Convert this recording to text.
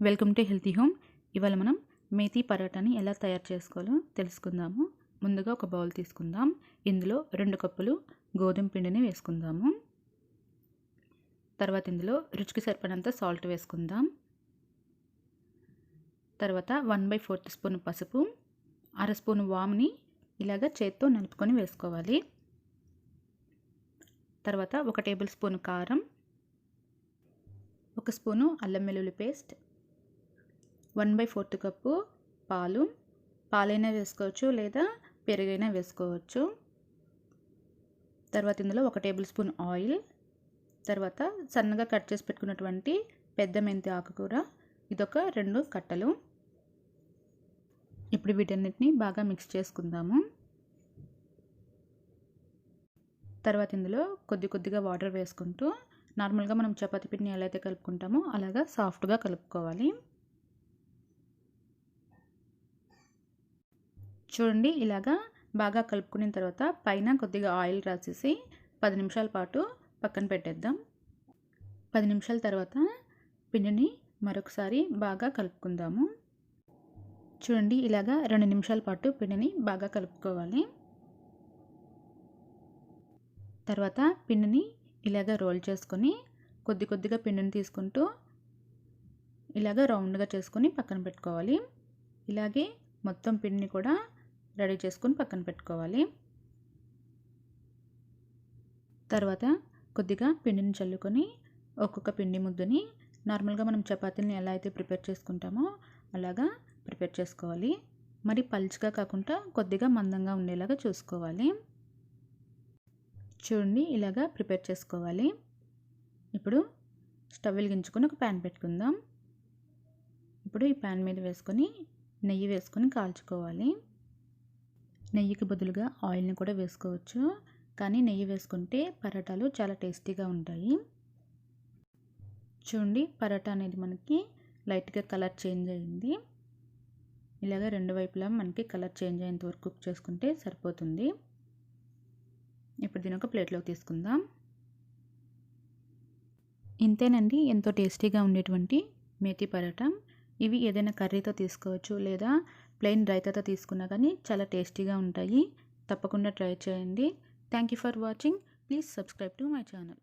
Welcome to healthy home. ఇవాళ మనం మేథీ పరాటాని ఎలా తయారు చేసుకోవాలో తెలుసుకుందాము. ముందుగా ఒక బౌల్ తీసుకుందాం. ఇందులో 2 కప్పులు గోధుమ పిండిని వేసుకుందాము. తర్వాత ఇందులో రుచికి సరిపడినంత సాల్ట్ వేసుకుందాం. తర్వాత 1/4 స్పూన్ పసుపు, 1/2 స్పూన్ వామ్ని ఇలాగ చేత్తో నలుపుకొని వేసుకోవాలి. తర్వాత 1 టేబుల్ స్పూన్ కారం, 1 స్పూను అల్లం వెల్లుల్లి పేస్ట్, 1/4 కప్పు పాలైనా వేసుకోవచ్చు లేదా పెరుగైనా వేసుకోవచ్చు. తర్వాత ఇందులో 1 టేబుల్ స్పూన్ ఆయిల్, తర్వాత సన్నగా కట్ చేసి పెట్టుకున్నటువంటి పెద్ద మెంతి ఆకుకూర, ఇదొక 2 కట్టలు. ఇప్పుడు వీటన్నిటిని బాగా మిక్స్ చేసుకుందాము. తర్వాత ఇందులో కొద్దిగా వాటర్ వేసుకుంటూ నార్మల్గా మనం చపాతీ పిండిని ఎలా అయితే కలుపుకుంటామో అలాగా సాఫ్ట్గా కలుపుకోవాలి. చూడండి, ఇలాగా బాగా కలుపుకున్న తర్వాత పైన కొద్దిగా ఆయిల్ రాసేసి 10 నిమిషాల పాటు పక్కన పెట్టేద్దాం. 10 నిమిషాల తర్వాత పిండిని మరొకసారి బాగా కలుపుకుందాము. చూడండి, ఇలాగా 2 నిమిషాల పాటు పిండిని బాగా కలుపుకోవాలి. తర్వాత పిండిని ఇలాగ రోల్ చేసుకొని కొద్దిగా పిండిని తీసుకుంటూ ఇలాగ రౌండ్గా చేసుకొని పక్కన పెట్టుకోవాలి. ఇలాగే మొత్తం పిండిని కూడా రెడీ చేసుకొని పక్కన పెట్టుకోవాలి. తర్వాత కొద్దిగా పిండిని చల్లుకొని ఒక్కొక్క పిండి ముద్దని నార్మల్గా మనం చపాతీని ఎలా అయితే ప్రిపేర్ చేసుకుంటామో అలాగా ప్రిపేర్ చేసుకోవాలి. మరి పల్చగా కాకుండా కొద్దిగా మందంగా ఉండేలాగా చూసుకోవాలి. చూడండి, ఇలాగా ప్రిపేర్ చేసుకోవాలి. ఇప్పుడు స్టవ్ వెలిగించుకొని ఒక ప్యాన్ పెట్టుకుందాం. ఇప్పుడు ఈ ప్యాన్ మీద వేసుకొని నెయ్యి వేసుకొని కాల్చుకోవాలి. నెయ్యికి బదులుగా ఆయిల్ని కూడా వేసుకోవచ్చు, కానీ నెయ్యి వేసుకుంటే పరాటాలు చాలా టేస్టీగా ఉంటాయి. చూడండి, పరాటా అనేది మనకి లైట్గా కలర్ చేంజ్ అయింది. ఇలాగ 2 వైపులా మనకి కలర్ చేంజ్ అయ్యేంత వరకు కుక్ చేసుకుంటే సరిపోతుంది. ఇప్పుడు దీని ఒక ప్లేట్లోకి తీసుకుందాం. ఇంతేనండి, ఎంతో టేస్టీగా ఉండేటువంటి మేథీ పరాటా. ఇవి ఏదైనా కర్రీతో తీసుకోవచ్చు లేదా ప్లెయిన్ రైతాతో తీసుకున్నా కానీ చాలా టేస్టీగా ఉంటాయి. తప్పకుండా ట్రై చేయండి. Thank you for watching. Please subscribe to my channel.